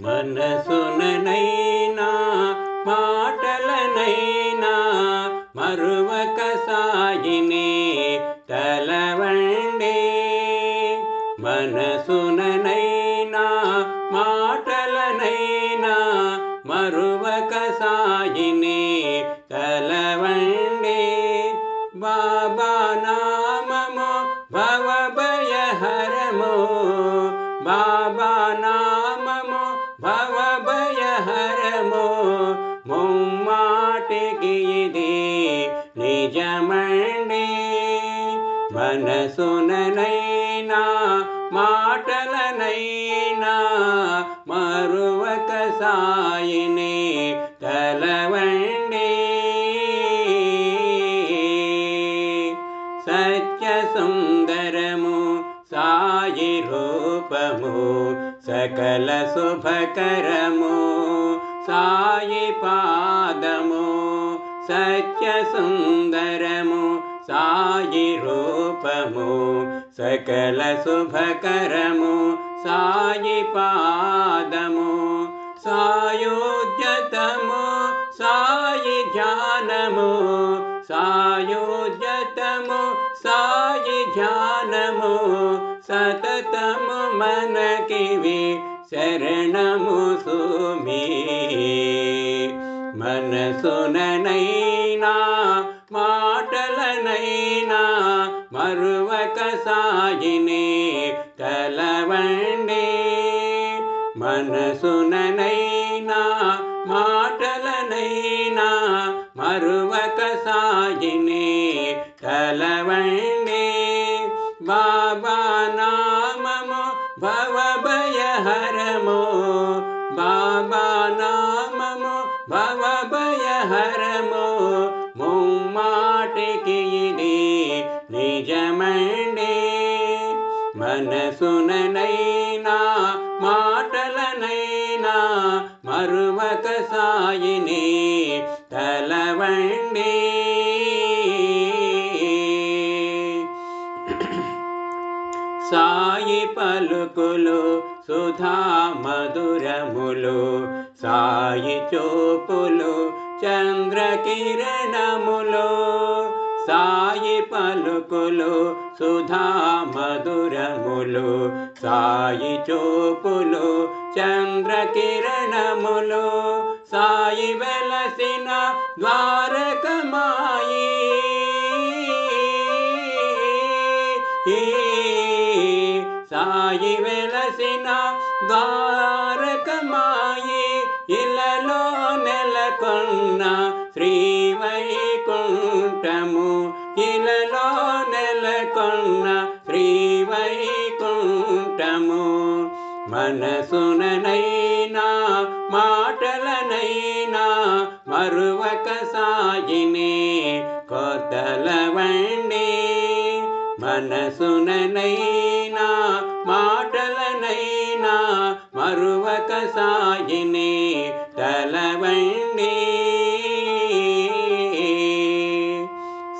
మనసుననైనా మాటలనైనా మరువక సాగినే తలవండే. మనసుననైనా మాటలనైనా మరువక సాగినే తలవండే. బాబా నామము భవభయహరము, బాబా నామము భవభయహరము, ముమ్మాటికి ఇది నిజమండి. మనసుననైనా మాటలనైనా మరువక సాయినే తలవండి. సత్య సుందరము సాయి రూపము, సకల శుభకరము సాయి పాదము. సత్య సుందరము సాయి రూపము, సకల శుభకరము సాయి పాదము. సాయోజ్యతము సాయి ధ్యానము, సాయోజ్యతము సాయి ధ్యానము, సతతము మనకివి శరణము సుమి. మనసుననైనా మాటలనైనా మరువక సాయినే తలవండి. మనసుననైనా మాటలనైనా మరువక సాయినే తలవండి. బాబా నామము భవభయహరము, బాబా నామము భవభయహరము, ముమ్మాటికి ఇది నిజమండి. మనసుననైనా మాటలనైనా మరువక సాయినే తలవండి. సాయి పలుకులు సుధా మధురములు, సాయి చూపులు చంద్రకిరణములు. సాయి పలుకులు సుధా మధురములు, సాయి చూపులు చంద్రకిరణములు, సాయి వెలసిన ద్వారకమాయి. సాయి వెలసిన ద్వారకమాయి, ఇలలో నెలకొన్న శ్రీవైకుంఠము, ఇలలో నెలకొన్న శ్రీవైకుంఠము. మనసుననైనా మాటలనైనా మరువక సాయినే కొతలవండి. మనసుననైనా మాటలనైనా మరువక సాయినే తలవండి.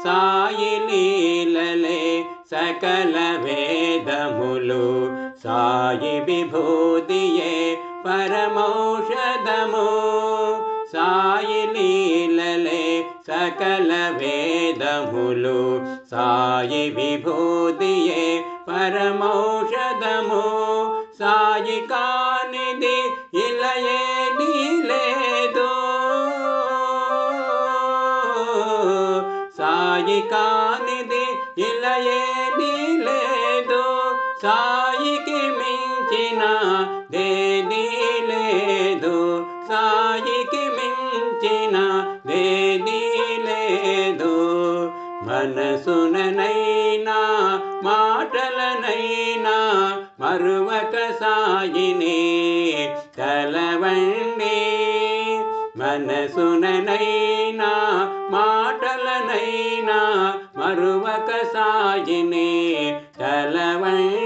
సాయి లీలలే సకల వేదములు, సాయి విభూతియే పరమౌషధము. సాయి లీలలే సకల వేదములు, సాయి విభూతియే పరమౌషధము. సాయి కానిది ఇలయేది లేదు, సాయి కానిది ఇలయేది లేదు, సాయికి మించిన దేది లేదు, సాయికి మించిన దేది లేదు. మనసుననైనా మాటలనైనా మరువక సాయినే తలవండి. మనసుననైనా మాటలనైనా మరువక సాయినే తలవండి.